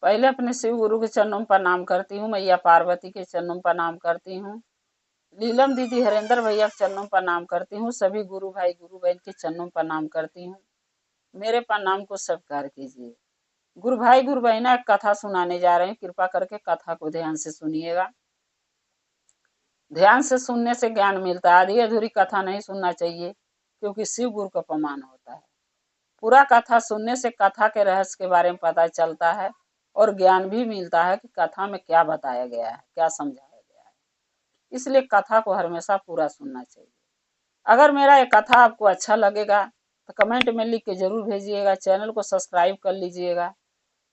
पहले अपने शिव गुरु के चरणों में प्रणाम करती हूँ, मैया पार्वती के चरणों में प्रणाम करती हूँ, नीलम दीदी हरेंद्र भैया के चरणों में प्रणाम करती हूँ, सभी गुरु भाई गुरु बहन के चरणों में प्रणाम करती हूँ। मेरे प्रणाम को स्वीकार कीजिए। गुरु भाई गुरु बहना कथा सुनाने जा रहे हैं, कृपा करके कथा को ध्यान से सुनिएगा। ध्यान से सुनने से ज्ञान मिलता है, आधी अधूरी कथा नहीं सुनना चाहिए, क्योंकि शिव गुरु का अपमान होता है। पूरा कथा सुनने से कथा के रहस्य के बारे में पता चलता है और ज्ञान भी मिलता है कि कथा में क्या बताया गया है, क्या समझाया गया है। इसलिए कथा को हमेशा पूरा सुनना चाहिए। अगर मेरा ये कथा आपको अच्छा लगेगा तो कमेंट में लिख के जरूर भेजिएगा। चैनल को सब्सक्राइब कर लीजिएगा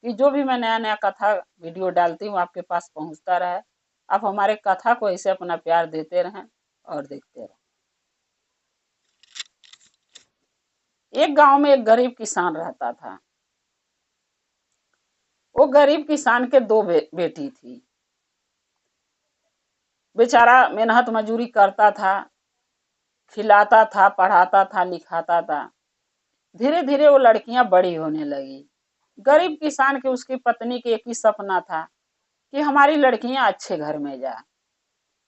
कि जो भी मैं नया नया कथा वीडियो डालती हूँ आपके पास पहुंचता रहे। आप हमारे कथा को ऐसे अपना प्यार देते रहें और देखते रहें। एक गांव में एक गरीब किसान रहता था। वो गरीब किसान के दो बेटी थी। बेचारा मेहनत मजूरी करता था, खिलाता था, पढ़ाता था, लिखाता था। धीरे धीरे वो लड़कियां बड़ी होने लगी। गरीब किसान के उसकी पत्नी के एक ही सपना था कि हमारी लड़कियां अच्छे घर में जाए।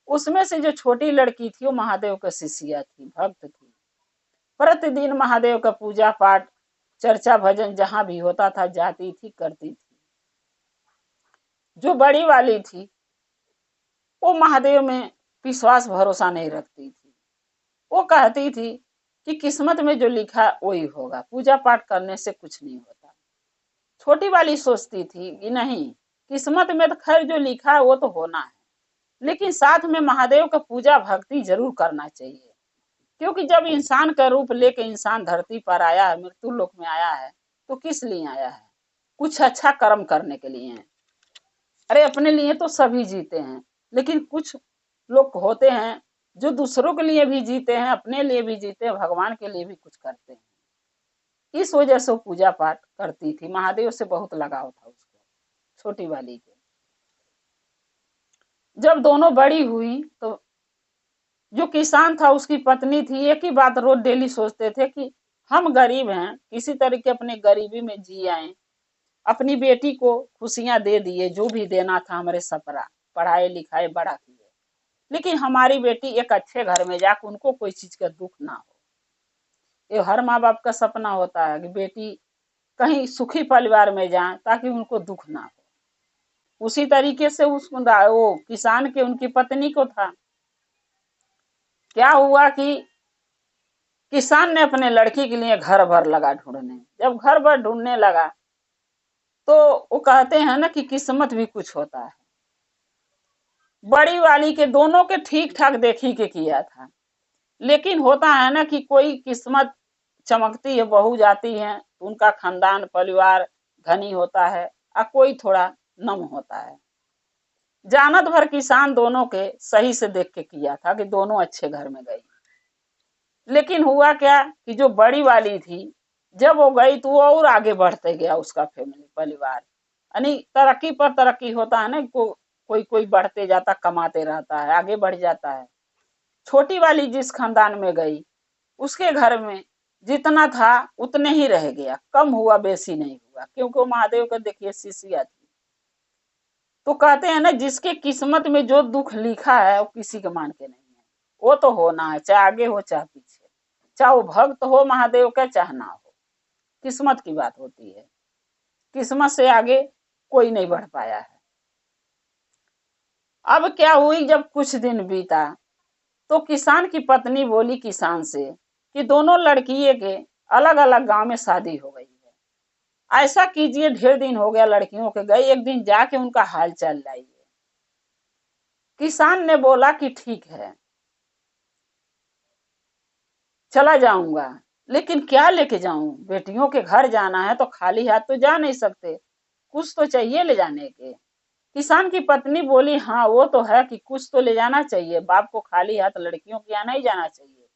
उसमें से जो छोटी लड़की थी वो महादेव का शिष्या थी, भक्त थी। प्रतिदिन महादेव का पूजा पाठ, चर्चा भजन जहां भी होता था जाती थी, करती थी। जो बड़ी वाली थी वो महादेव में विश्वास भरोसा नहीं रखती थी। वो कहती थी कि किस्मत में जो लिखा वही होगा, पूजा पाठ करने से कुछ नहीं होता। छोटी वाली सोचती थी कि नहीं, किस्मत में तो खैर जो लिखा है वो तो होना है, लेकिन साथ में महादेव का पूजा भक्ति जरूर करना चाहिए। क्योंकि जब इंसान का रूप लेके इंसान धरती पर आया है, मृत्यु लोक में आया है, तो किस लिए आया है? कुछ अच्छा कर्म करने के लिए है। अरे अपने लिए तो सभी जीते हैं, लेकिन कुछ लोग होते हैं जो दूसरों के लिए भी जीते हैं, अपने लिए भी जीते हैं, भगवान के लिए भी कुछ करते हैं। इस वजह से वो पूजा पाठ करती थी। महादेव से बहुत लगाव था उसको, छोटी वाली के। जब दोनों बड़ी हुई तो जो किसान था उसकी पत्नी थी, एक ही बात रोज डेली सोचते थे कि हम गरीब हैं, किसी तरीके अपनी गरीबी में जी आए, अपनी बेटी को खुशियां दे दिए, जो भी देना था हमारे सपरा, पढ़ाए लिखाए बड़ा किए, लेकिन हमारी बेटी एक अच्छे घर में जाकर उनको कोई चीज का दुख ना हो। ये हर माँ बाप का सपना होता है कि बेटी कहीं सुखी परिवार में जाए ताकि उनको दुख ना हो। उसी तरीके से उस वो किसान के उनकी पत्नी को था। क्या हुआ कि किसान ने अपने लड़की के लिए घर भर लगा ढूंढने। जब घर भर ढूंढने लगा तो वो कहते हैं ना कि किस्मत भी कुछ होता है। बड़ी वाली के दोनों के ठीक ठाक देखी के किया था, लेकिन होता है ना कि कोई किस्मत चमकती है, बहू जाती है तो उनका खानदान परिवार धनी होता है और कोई थोड़ा नम होता है। जानत भर किसान दोनों के सही से देख के किया था कि दोनों अच्छे घर में गई। लेकिन हुआ क्या कि जो बड़ी वाली थी, जब वो गई तो वो और आगे बढ़ते गया उसका फैमिली परिवार। यानी तरक्की पर तरक्की होता है ना, कोई कोई बढ़ते जाता, कमाते रहता है, आगे बढ़ जाता है। छोटी वाली जिस खानदान में गई उसके घर में जितना था उतने ही रह गया, कम हुआ बेसी नहीं हुआ, क्योंकि वो महादेव का देखिए शिष्या थी। तो कहते हैं ना, जिसके किस्मत में जो दुख लिखा है वो किसी के मान के नहीं है, वो तो होना है, चाहे आगे हो चाहे पीछे, चाहे वो भक्त हो महादेव का चाहे ना हो। किस्मत की बात होती है, किस्मत से आगे कोई नहीं बढ़ पाया है। अब क्या हुई, जब कुछ दिन बीता तो किसान की पत्नी बोली किसान से कि दोनों लड़कियों के अलग अलग गांव में शादी हो गई है, ऐसा कीजिए, ढेर दिन हो गया लड़कियों के गए, एक दिन जाके उनका हाल चाल लाइए। किसान ने बोला कि ठीक है, चला जाऊंगा, लेकिन क्या लेके जाऊं? बेटियों के घर जाना है तो खाली हाथ तो जा नहीं सकते, कुछ तो चाहिए ले जाने के। किसान की पत्नी बोली हाँ वो तो है कि कुछ तो ले जाना चाहिए, बाप को खाली हाथ लड़कियों के यहाँ नहीं जाना चाहिए,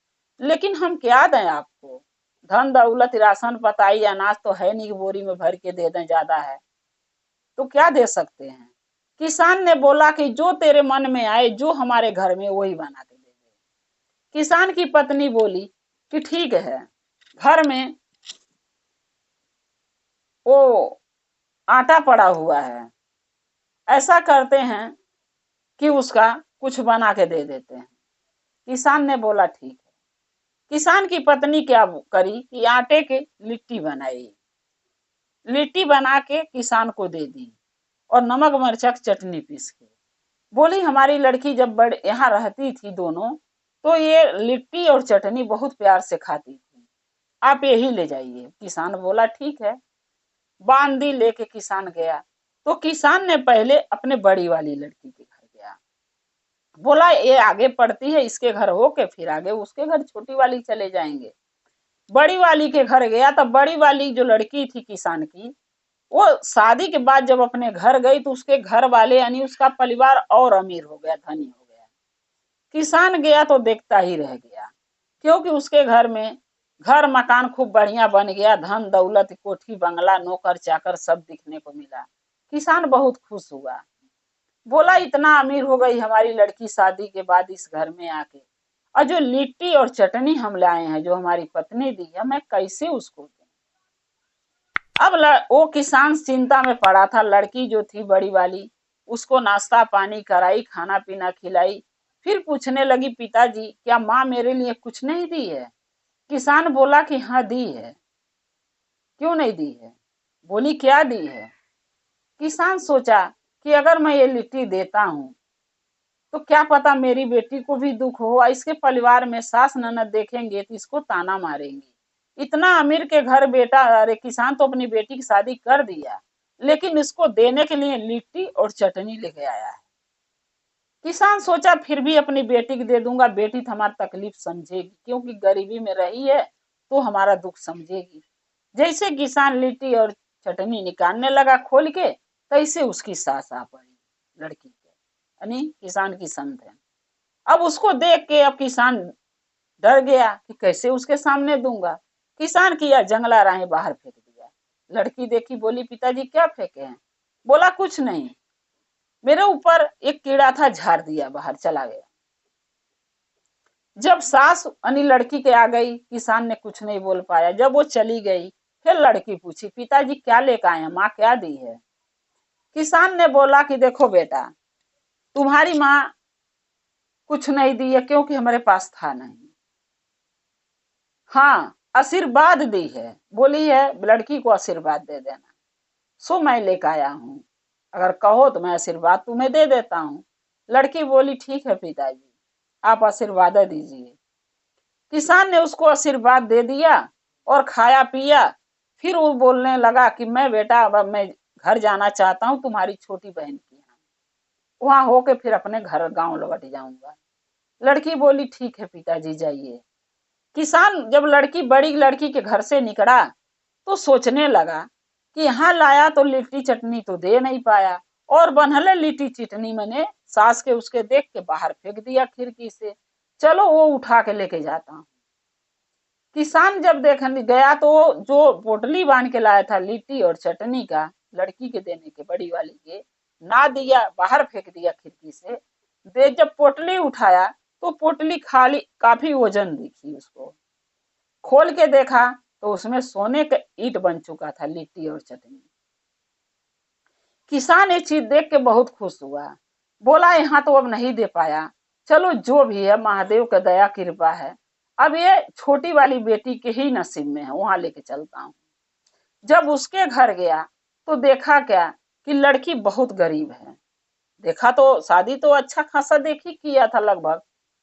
लेकिन हम क्या दें आपको? धन दौलत राशन पताई अनाज तो है नहीं, बोरी में भर के दे दें, ज्यादा है तो क्या दे सकते हैं? किसान ने बोला कि जो तेरे मन में आए, जो हमारे घर में वही बना के दे दे। किसान की पत्नी बोली कि ठीक है। घर में वो आटा पड़ा हुआ है, ऐसा करते हैं कि उसका कुछ बना के दे देते हैं। किसान ने बोला ठीक है। किसान की पत्नी क्या करी कि आटे की लिट्टी बनाई, लिट्टी बना के किसान को दे दी और नमक मिर्चक चटनी पीस के। बोली हमारी लड़की जब बड़े यहाँ रहती थी दोनों, तो ये लिट्टी और चटनी बहुत प्यार से खाती थी, आप यही ले जाइए। किसान बोला ठीक है। बांदी लेके किसान गया। तो किसान ने पहले अपने बड़ी वाली लड़की के घर गया, बोला ये आगे पढ़ती है, इसके घर होके फिर आगे उसके घर छोटी वाली चले जाएंगे। बड़ी वाली के घर गया, तब बड़ी वाली जो लड़की थी किसान की, वो शादी के बाद जब अपने घर गई तो उसके घर वाले यानी उसका परिवार और अमीर हो गया, धनी हो गया। किसान गया तो देखता ही रह गया, क्योंकि उसके घर में घर मकान खूब बढ़िया बन गया, धन दौलत कोठी बंगला नौकर चाकर सब दिखने को मिला। किसान बहुत खुश हुआ, बोला इतना अमीर हो गई हमारी लड़की शादी के बाद इस घर में आके, और जो लिट्टी और चटनी हम लाए हैं जो हमारी पत्नी दी है, मैं कैसे उसको दूं। अब वो किसान चिंता में पड़ा था। लड़की जो थी बड़ी वाली, उसको नाश्ता पानी कराई, खाना पीना खिलाई, फिर पूछने लगी पिताजी क्या माँ मेरे लिए कुछ नहीं दी है। किसान बोला कि हाँ दी है। क्यों नहीं दी है? बोली क्या दी है? किसान सोचा कि अगर मैं ये लिट्टी देता हूँ तो क्या पता मेरी बेटी को भी दुख हो, इसके परिवार में सास ननद देखेंगे तो इसको ताना मारेंगे। इतना अमीर के घर बेटा, अरे किसान तो अपनी बेटी की शादी कर दिया, लेकिन इसको देने के लिए लिट्टी और चटनी लेके आया है। किसान सोचा फिर भी अपनी बेटी को दे दूंगा, बेटी तो हमारी तकलीफ समझेगी, क्योंकि गरीबी में रही है तो हमारा दुख समझेगी। जैसे किसान लिट्टी और चटनी निकालने लगा खोल के, तैसे उसकी सास आ पड़ी लड़की के, यानी किसान की संत है। अब उसको देख के अब किसान डर गया कि कैसे उसके सामने दूंगा। किसान किया जंगला राहें बाहर फेंक दिया। लड़की देखी, बोली पिताजी क्या फेंके हैं? बोला कुछ नहीं, मेरे ऊपर एक कीड़ा था, झाड़ दिया, बाहर चला गया। जब सास यानी लड़की के आ गई, किसान ने कुछ नहीं बोल पाया। जब वो चली गई, फिर लड़की पूछी पिताजी क्या लेकर आए हैं, माँ क्या दी है? किसान ने बोला कि देखो बेटा, तुम्हारी माँ कुछ नहीं दी है, क्योंकि हमारे पास था नहीं। हाँ आशीर्वाद दी है, बोली है लड़की को आशीर्वाद दे देना, सो मैं लेकर आया हूँ, अगर कहो तो मैं आशीर्वाद तुम्हें दे देता हूँ। लड़की बोली ठीक है पिताजी, आप आशीर्वाद दीजिए। किसान ने उसको आशीर्वाद दे दिया और खाया पिया। फिर वो बोलने लगा कि मैं बेटा अब मैं घर जाना चाहता हूँ तुम्हारी छोटी बहन के यहाँ, वहां होके फिर अपने घर गांव लौट जाऊंगा। लड़की बोली ठीक है पिताजी जाइए। किसान जब लड़की बड़ी लड़की के घर से निकला तो सोचने लगा कि यहाँ लाया तो लिट्टी चटनी तो दे नहीं पाया, और बनहले लिट्टी चटनी मैंने सास के उसके देख के बाहर फेंक दिया खिड़की से, चलो वो उठा के लेके जाता हूँ। किसान जब देखने गया तो जो पोटली बांध के लाया था लिट्टी और चटनी का, लड़की के देने के बड़ी वाली के, ना दिया, बाहर फेंक दिया खिड़की से। दे जब पोटली उठाया तो पोटली खाली, काफी वजन दिखी उसको। खोल के देखा तो उसमें सोने का ईंट बन चुका था लिट्टी और चटनी। किसान ये चीज देख के बहुत खुश हुआ, बोला यहाँ तो अब नहीं दे पाया, चलो जो भी है महादेव का दया कृपा है, अब ये छोटी वाली बेटी के ही नसीब में है, वहां लेके चलता हूँ। जब उसके घर गया तो देखा क्या कि लड़की बहुत गरीब है। देखा तो शादी तो अच्छा खासा देखी किया था लगभग,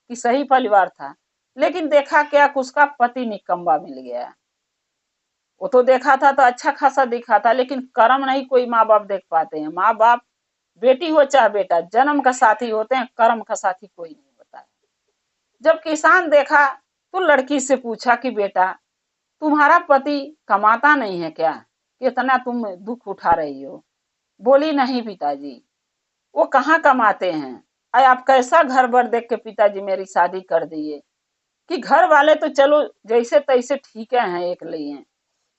कि सही परिवार था, लेकिन देखा क्या कि उसका पति निकम्मा मिल गया। वो तो देखा था तो अच्छा खासा दिखा था, लेकिन कर्म नहीं कोई माँ बाप देख पाते हैं। माँ बाप, बेटी हो चाहे बेटा, जन्म का साथी होते हैं, कर्म का साथी कोई नहीं होता है। जब किसान देखा तो लड़की से पूछा कि बेटा तुम्हारा पति कमाता नहीं है क्या, कितना तुम दुख उठा रही हो? बोली नहीं पिताजी, वो कहाँ कमाते हैं, अरे आप कैसा घर बर देख के पिताजी मेरी शादी कर दिए, कि घर वाले तो चलो जैसे तैसे ठीक है एक लिए,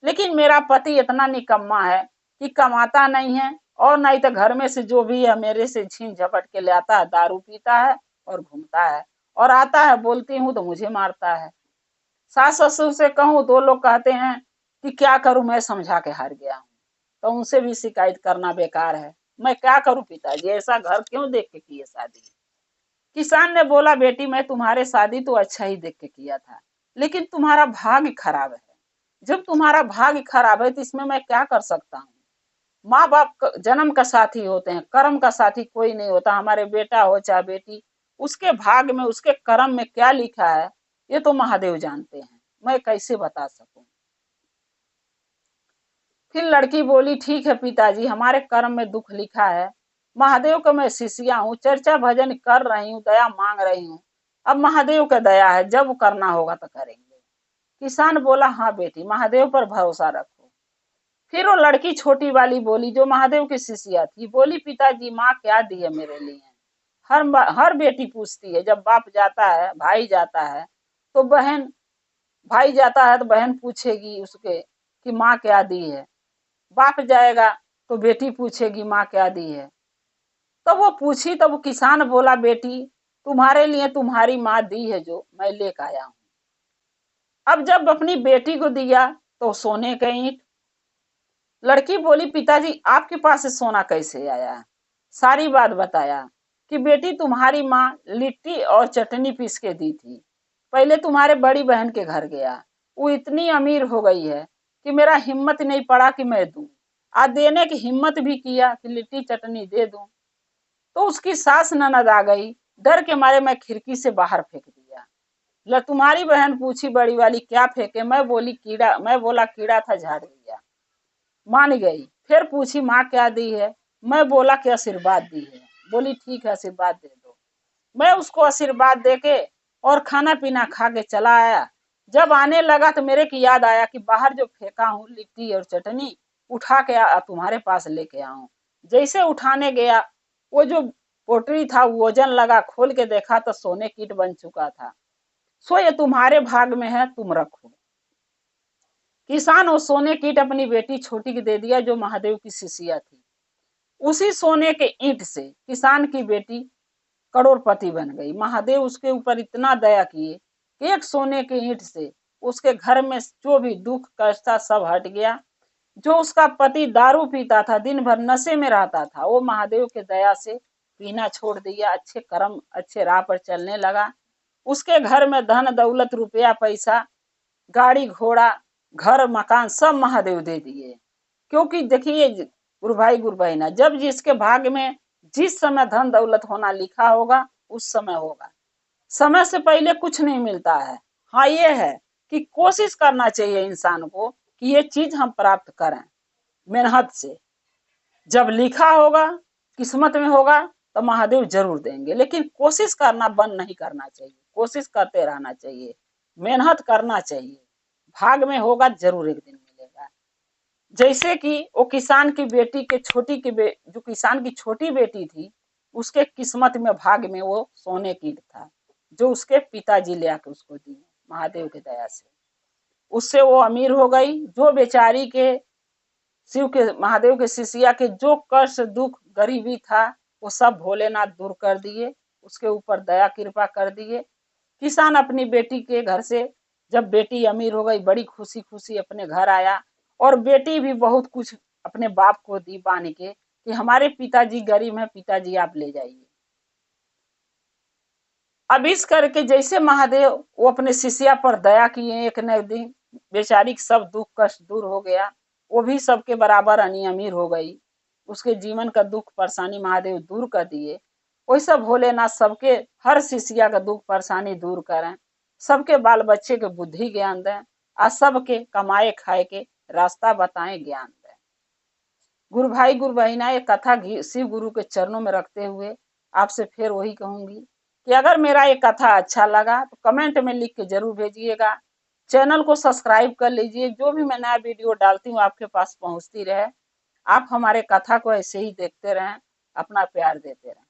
लेकिन मेरा पति इतना निकम्मा है कि कमाता नहीं है, और नहीं तो घर में से जो भी है मेरे से छीन झपट के ले आता है, दारू पीता है और घूमता है, और आता है बोलती हूँ तो मुझे मारता है। सास ससुर से कहूँ दो लोग कहते हैं कि क्या करूं, मैं समझा के हार गया हूँ। तो उनसे भी शिकायत करना बेकार है। मैं क्या करूं पिताजी, ऐसा घर क्यों देख के किए शादी। किसान ने बोला बेटी मैं तुम्हारे शादी तो अच्छा ही देख के किया था, लेकिन तुम्हारा भाग्य खराब है। जब तुम्हारा भाग्य खराब है तो इसमें मैं क्या कर सकता हूँ। माँ बाप जन्म का साथी होते हैं, कर्म का साथी कोई नहीं होता। हमारे बेटा हो चाहे बेटी, उसके भाग्य में उसके कर्म में क्या लिखा है ये तो महादेव जानते हैं, मैं कैसे बता सकूं। फिर लड़की बोली ठीक है पिताजी, हमारे कर्म में दुख लिखा है। महादेव का मैं शिष्या हूँ, चर्चा भजन कर रही हूँ, दया मांग रही हूँ। अब महादेव का दया है, जब करना होगा तो करेंगे। किसान बोला हाँ बेटी, महादेव पर भरोसा रखो। फिर वो लड़की छोटी वाली बोली जो महादेव की शिष्या थी, बोली पिताजी माँ क्या दी है मेरे लिए। हर बेटी पूछती है, जब बाप जाता है, भाई जाता है तो बहन, भाई जाता है तो बहन पूछेगी उसके कि माँ क्या दी है। बाप जाएगा तो बेटी पूछेगी माँ क्या दी है। तब वो पूछी, तब वो किसान बोला बेटी तुम्हारे लिए तुम्हारी माँ दी है जो मैं लेकर आया हूँ। अब जब अपनी बेटी को दिया तो सोने का ईंट। लड़की बोली पिताजी आपके पास से सोना कैसे आया। सारी बात बताया कि बेटी तुम्हारी माँ लिट्टी और चटनी पीस के दी थी। पहले तुम्हारे बड़ी बहन के घर गया, वो इतनी अमीर हो गई है कि मेरा हिम्मत नहीं पड़ा कि मैं दूं। आज देने की हिम्मत भी किया कि लिट्टी चटनी दे दूं, तो उसकी सास ननद आ गई। डर के मारे मैं खिड़की से बाहर फेंक दिया। तुम्हारी बहन पूछी बड़ी वाली क्या फेंके, मैं बोली कीड़ा, मैं बोला कीड़ा था झाड़ दिया। मान गई। फिर पूछी माँ क्या दी है, मैं बोला कि आशीर्वाद दी है। बोली ठीक है आशीर्वाद दे दो। मैं उसको आशीर्वाद दे के और खाना पीना खा के चला आया। जब आने लगा तो मेरे की याद आया कि बाहर जो फेंका हूँ लिट्टी और चटनी, उठा के तुम्हारे पास लेके आऊं। जैसे उठाने गया, वो जो पोटरी था वजन लगा, खोल के देखा तो सोने कीट बन चुका था। सो ये तुम्हारे भाग में है, तुम रखो। किसान और सोने कीट अपनी बेटी छोटी की दे दिया जो महादेव की शिष्या थी। उसी सोने के ईंट से किसान की बेटी करोड़पति बन गई। महादेव उसके ऊपर इतना दया किए कि एक सोने के ईंट से उसके घर में जो भी दुख कष्ट था सब हट गया। जो उसका पति दारू पीता था, दिन भर नशे में रहता था, वो महादेव के दया से पीना छोड़ दिया, अच्छे कर्म अच्छे राह पर चलने लगा। उसके घर में धन दौलत रुपया पैसा गाड़ी घोड़ा घर मकान सब महादेव दे दिए। क्योंकि देखिए गुरु भाई गुरु बहना, जब जिसके भाग्य में जिस समय धन दौलत होना लिखा होगा उस समय होगा। समय से पहले कुछ नहीं मिलता है। हाँ ये है कि कोशिश करना चाहिए इंसान को कि ये चीज हम प्राप्त करें मेहनत से। जब लिखा होगा किस्मत में होगा तो महादेव जरूर देंगे, लेकिन कोशिश करना बंद नहीं करना चाहिए, कोशिश करते रहना चाहिए, मेहनत करना चाहिए। भाग में होगा जरूर एक दिन मिलेगा। जैसे कि वो किसान की बेटी के छोटी की जो किसान की छोटी बेटी थी, उसके किस्मत में भाग में वो सोने की था जो उसके पिताजी ले आके उसको दिए महादेव की दया से। उससे वो अमीर हो गई। जो बेचारी के शिव के महादेव के शिष्या के जो कष्ट दुख गरीबी था वो सब भोलेनाथ दूर कर दिए, उसके ऊपर दया कृपा कर दिए। किसान अपनी बेटी के घर से जब बेटी अमीर हो गई बड़ी खुशी खुशी अपने घर आया, और बेटी भी बहुत कुछ अपने बाप को दी बांध के कि हमारे पिताजी गरीब हैं, पिताजी आप ले जाइए। अब इस करके जैसे महादेव वो अपने शिष्या पर दया किए, एक न दिन बेचारी सब दुख कष्ट दूर हो गया, वो भी सबके बराबर अमीर हो गई। उसके जीवन का दुख परेशानी महादेव दूर कर दिए। वैसा भोलेनाथ सबके हर शिष्या का दुख परेशानी दूर करें, सबके बाल बच्चे के बुद्धि ज्ञान दें, और सबके कमाए खाए के रास्ता बताएं, ज्ञान दें। गुरु भाई गुरु बहना, ये कथा शिव गुरु के चरणों में रखते हुए आपसे फिर वही कहूंगी कि अगर मेरा ये कथा अच्छा लगा तो कमेंट में लिख के जरूर भेजिएगा। चैनल को सब्सक्राइब कर लीजिए, जो भी मैं नया वीडियो डालती हूँ आपके पास पहुंचती रहे। आप हमारे कथा को ऐसे ही देखते रहें, अपना प्यार देते रहें।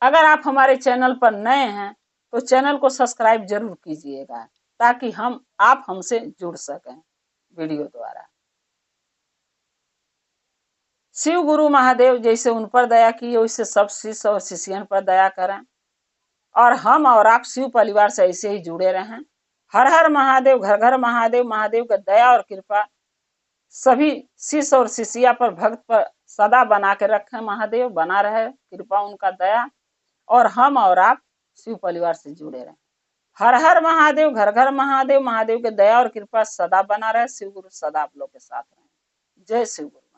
अगर आप हमारे चैनल पर नए हैं तो चैनल को सब्सक्राइब जरूर कीजिएगा ताकि आप हमसे जुड़ सकें वीडियो द्वारा। शिव गुरु महादेव जैसे उन पर दया की वैसे सब शिष्य और शिष्यन पर दया करें, और हम और आप शिव परिवार से ऐसे ही जुड़े रहें। हर हर महादेव, घर घर महादेव, महादेव का दया और कृपा सभी शिष्य और शिष्या पर, भक्त पर सदा बना के रखे महादेव, बना रहे कृपा उनका दया, और हम और आप शिव परिवार से जुड़े रहे। हर हर महादेव, घर घर महादेव। महादेव के दया और कृपा सदा बना रहे। शिव गुरु सदा आप लोग के साथ रहे। जय शिव गुरु।